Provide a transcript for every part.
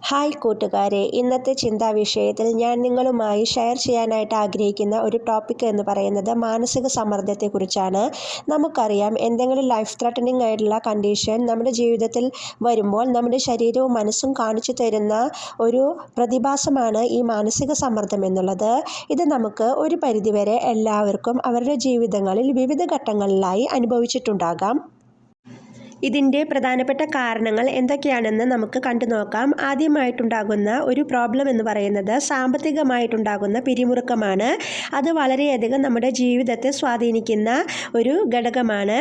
Hi കൂട്ടുകാരെ, ഇന്നത്തെ ചിന്താ വിഷയത്തിൽ ഞാൻ നിങ്ങളുമായി ഷെയർ ചെയ്യാനായിട്ട് ആഗ്രഹിക്കുന്ന ഒരു ടോപ്പിക് എന്ന് പറയുന്നത് മാനസിക സമ്മർദ്ദത്തെക്കുറിച്ചാണ്. നമുക്കറിയാം, എന്തെങ്കിലും ലൈഫ് ത്രെട്ടനിങ് ആയിട്ടുള്ള കണ്ടീഷൻ നമ്മുടെ ജീവിതത്തിൽ വരുമ്പോൾ നമ്മുടെ ശരീരവും മനസ്സും കാണിച്ചു തരുന്ന ഒരു പ്രതിഭാസമാണ് ഈ മാനസിക സമ്മർദ്ദം എന്നുള്ളത്. ഇത് നമുക്ക് ഒരു പരിധിവരെ എല്ലാവർക്കും അവരുടെ ജീവിതങ്ങളിൽ വിവിധ ഘട്ടങ്ങളിലായി അനുഭവിച്ചിട്ടുണ്ടാകാം. ഇതിൻ്റെ പ്രധാനപ്പെട്ട കാരണങ്ങൾ എന്തൊക്കെയാണെന്ന് നമുക്ക് കണ്ടു നോക്കാം. ആദ്യമായിട്ടുണ്ടാകുന്ന ഒരു പ്രോബ്ലം എന്ന് പറയുന്നത് സാമ്പത്തികമായിട്ടുണ്ടാകുന്ന പിരിമുറുക്കമാണ്. അത് വളരെയധികം നമ്മുടെ ജീവിതത്തെ സ്വാധീനിക്കുന്ന ഒരു ഘടകമാണ്.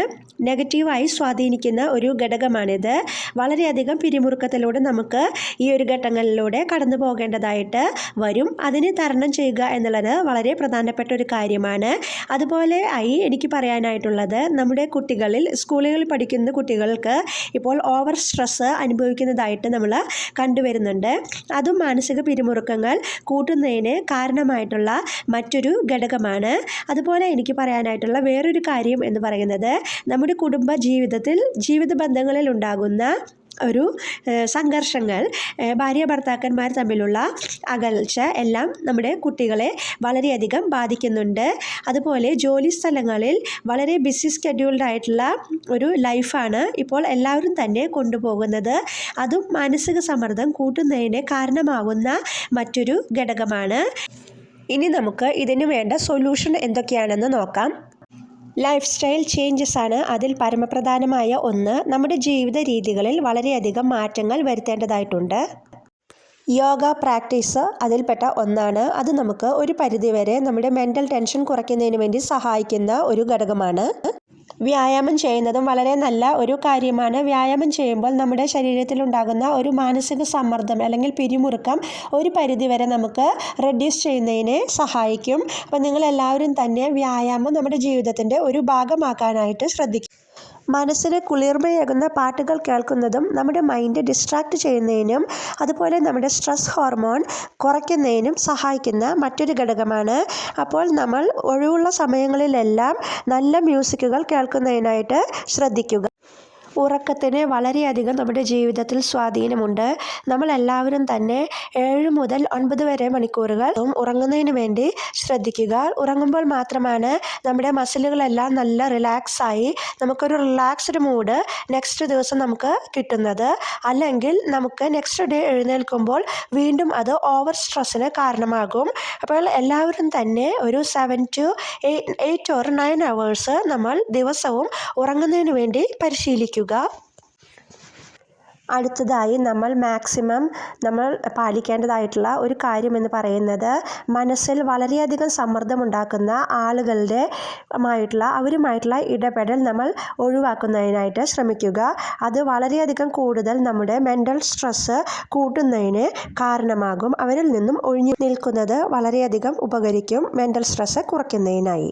നെഗറ്റീവായി സ്വാധീനിക്കുന്ന ഒരു ഘടകമാണിത്. വളരെയധികം പിരിമുറുക്കത്തിലൂടെ നമുക്ക് ഈ ഒരു ഘട്ടങ്ങളിലൂടെ കടന്നു പോകേണ്ടതായിട്ട് വരും. അതിനെ തരണം ചെയ്യുക എന്നുള്ളത് വളരെ പ്രധാനപ്പെട്ട ഒരു കാര്യമാണ്. അതുപോലെ എനിക്ക് പറയാനായിട്ടുള്ളത്, നമ്മുടെ കുട്ടികളിൽ സ്കൂളുകളിൽ പഠിക്കുന്ന കുട്ടികൾക്ക് ഇപ്പോൾ ഓവർ സ്ട്രെസ് അനുഭവിക്കുന്നതായിട്ട് നമ്മൾ കണ്ടുവരുന്നുണ്ട്. അതും മാനസിക പിരിമുറുക്കങ്ങൾ കൂട്ടുന്നതിന് കാരണമായിട്ടുള്ള മറ്റൊരു ഘടകമാണ്. അതുപോലെ എനിക്ക് പറയാനായിട്ടുള്ള വേറൊരു കാര്യം എന്ന് പറയുന്നത്, നമ്മുടെ കുടുംബ ജീവിതത്തിൽ ജീവിത ബന്ധങ്ങളിൽ ഉണ്ടാകുന്ന ഒരു സംഘർഷങ്ങൾ, ഭാര്യ ഭർത്താക്കന്മാർ തമ്മിലുള്ള അകൽച്ച എല്ലാം നമ്മുടെ കുട്ടികളെ വളരെയധികം ബാധിക്കുന്നുണ്ട്. അതുപോലെ ജോലി സ്ഥലങ്ങളിൽ വളരെ ബിസി സ്കെഡ്യൂൾഡ് ആയിട്ടുള്ള ഒരു ലൈഫാണ് ഇപ്പോൾ എല്ലാവരും തന്നെ കൊണ്ടുപോകുന്നത്. അതും മാനസിക സമ്മർദ്ദം കൂട്ടുന്നതിന് കാരണമാകുന്ന മറ്റൊരു ഘടകമാണ്. ഇനി നമുക്ക് ഇതിന് വേണ്ട സൊല്യൂഷൻ എന്തൊക്കെയാണെന്ന് നോക്കാം. ലൈഫ് സ്റ്റൈൽ ചേഞ്ചസ് ആണ് അതിൽ പരമപ്രധാനമായ ഒന്ന്. നമ്മുടെ ജീവിത രീതികളിൽ വളരെയധികം മാറ്റങ്ങൾ വരുത്തേണ്ടതായിട്ടുണ്ട്. യോഗ പ്രാക്ടീസ് അതിൽപ്പെട്ട ഒന്നാണ്. അത് നമുക്ക് ഒരു പരിധിവരെ നമ്മുടെ മെൻ്റൽ ടെൻഷൻ കുറയ്ക്കുന്നതിന് വേണ്ടി സഹായിക്കുന്ന ഒരു ഘടകമാണ്. വ്യായാമം ചെയ്യുന്നതും വളരെ നല്ല ഒരു കാര്യമാണ്. വ്യായാമം ചെയ്യുമ്പോൾ നമ്മുടെ ശരീരത്തിലുണ്ടാകുന്ന ഒരു മാനസിക സമ്മർദ്ദം അല്ലെങ്കിൽ പിരിമുറുക്കം ഒരു പരിധിവരെ നമുക്ക് റെഡ്യൂസ് ചെയ്യുന്നതിന് സഹായിക്കും. അപ്പോൾ നിങ്ങളെല്ലാവരും തന്നെ വ്യായാമം നമ്മുടെ ജീവിതത്തിൻ്റെ ഒരു ഭാഗമാക്കാനായിട്ട് ശ്രദ്ധിക്കും. മനസ്സിന് കുളിർമയേകുന്ന പാട്ടുകൾ കേൾക്കുന്നതും നമ്മുടെ മൈൻഡ് ഡിസ്ട്രാക്റ്റ് ചെയ്യുന്നതിനും അതുപോലെ നമ്മുടെ സ്ട്രെസ് ഹോർമോൺ കുറയ്ക്കുന്നതിനും സഹായിക്കുന്ന മറ്റൊരു ഘടകമാണ്. അപ്പോൾ നമ്മൾ ഒഴിവുള്ള സമയങ്ങളിലെല്ലാം നല്ല മ്യൂസിക്കുകൾ കേൾക്കുന്നതിനായിട്ട് ശ്രദ്ധിക്കുക. ഉറക്കത്തിന് വളരെയധികം നമ്മുടെ ജീവിതത്തിൽ സ്വാധീനമുണ്ട്. നമ്മളെല്ലാവരും തന്നെ 7 മുതൽ 9 വരെ മണിക്കൂറുകൾ ഉറങ്ങുന്നതിന് വേണ്ടി ശ്രദ്ധിക്കുക. ഉറങ്ങുമ്പോൾ മാത്രമാണ് നമ്മുടെ മസിലുകളെല്ലാം നല്ല റിലാക്സായി നമുക്കൊരു റിലാക്സ്ഡ് മൂഡ് നെക്സ്റ്റ് ദിവസം നമുക്ക് കിട്ടുന്നത്. അല്ലെങ്കിൽ നമുക്ക് നെക്സ്റ്റ് ഡേ എഴുന്നേൽക്കുമ്പോൾ വീണ്ടും അത് ഓവർ സ്ട്രെസ്സിന് കാരണമാകും. അപ്പോൾ എല്ലാവരും തന്നെ ഒരു 7 to 8 or 9 hours നമ്മൾ ദിവസവും ഉറങ്ങുന്നതിന് വേണ്ടി പരിശീലിക്കുക. അടുത്തതായി നമ്മൾ മാക്സിമം പാലിക്കേണ്ടതായിട്ടുള്ള ഒരു കാര്യമെന്ന് പറയുന്നത്, മനസ്സിൽ വളരെയധികം സമ്മർദ്ദമുണ്ടാക്കുന്ന അവരുമായിട്ടുള്ള ഇടപെടൽ നമ്മൾ ഒഴിവാക്കുന്നതിനായിട്ട് ശ്രമിക്കുക. അത് വളരെയധികം കൂടുതൽ നമ്മുടെ മെൻ്റൽ സ്ട്രെസ്സ് കൂട്ടുന്നതിന് കാരണമാകും. അവരിൽ നിന്നും ഒഴിഞ്ഞു നിൽക്കുന്നത് വളരെയധികം ഉപകരിക്കും മെൻ്റൽ സ്ട്രെസ്സ് കുറയ്ക്കുന്നതിനായി.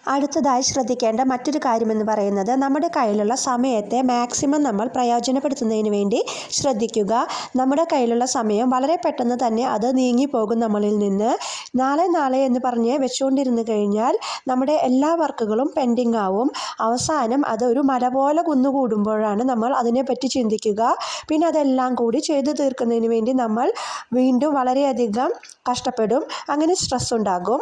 അടുത്തതായി ശ്രദ്ധിക്കേണ്ട മറ്റൊരു കാര്യമെന്ന് പറയുന്നത്, നമ്മുടെ കയ്യിലുള്ള സമയത്തെ മാക്സിമം നമ്മൾ പ്രയോജനപ്പെടുത്തുന്നതിന് വേണ്ടി ശ്രദ്ധിക്കുക. നമ്മുടെ കയ്യിലുള്ള സമയം വളരെ പെട്ടെന്ന് തന്നെ അത് നീങ്ങിപ്പോകും നമ്മളിൽ നിന്ന്. നാളെ എന്ന് പറഞ്ഞ് വെച്ചുകൊണ്ടിരുന്നു കഴിഞ്ഞാൽ നമ്മുടെ എല്ലാ വർക്കുകളും പെൻഡിങ് ആവും. അവസാനം അത് ഒരു മല പോലെ കുന്നുകൂടുമ്പോഴാണ് നമ്മൾ അതിനെപ്പറ്റി ചിന്തിക്കുക. പിന്നെ അതെല്ലാം കൂടി ചെയ്തു തീർക്കുന്നതിന് വേണ്ടി നമ്മൾ വീണ്ടും വളരെയധികം കഷ്ടപ്പെടും. അങ്ങനെ സ്ട്രെസ് ഉണ്ടാകും.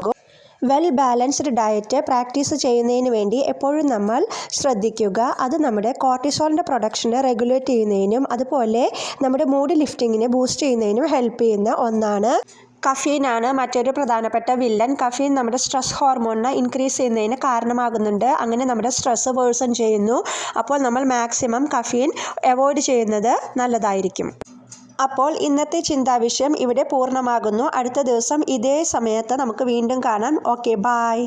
വെൽ ബാലൻസ്ഡ് ഡയറ്റ് പ്രാക്ടീസ് ചെയ്യുന്നതിന് വേണ്ടി എപ്പോഴും നമ്മൾ ശ്രദ്ധിക്കുക. അത് നമ്മുടെ കോർട്ടിസോളിൻ്റെ പ്രൊഡക്ഷനെ റെഗുലേറ്റ് ചെയ്യുന്നതിനും അതുപോലെ നമ്മുടെ മൂഡ് ലിഫ്റ്റിങ്ങിനെ ബൂസ്റ്റ് ചെയ്യുന്നതിനും ഹെൽപ്പ് ചെയ്യുന്ന ഒന്നാണ്. കഫീനാണ് മറ്റൊരു പ്രധാനപ്പെട്ട വില്ലൻ. കഫീൻ നമ്മുടെ സ്ട്രെസ് ഹോർമോണിനെ ഇൻക്രീസ് ചെയ്യുന്നതിന് കാരണമാകുന്നുണ്ട്. അങ്ങനെ നമ്മുടെ സ്ട്രെസ് വേഴ്സൺ ചെയ്യുന്നു. അപ്പോൾ നമ്മൾ മാക്സിമം കഫീൻ അവോയ്ഡ് ചെയ്യുന്നത് നല്ലതായിരിക്കും. അപ്പോൾ ഇന്നത്തെ ചിന്താവിഷയം ഇവിടെ പൂർണ്ണമാകുന്നു. അടുത്ത ദിവസം ഇതേ സമയത്ത് നമുക്ക് വീണ്ടും കാണാം. Okay, by.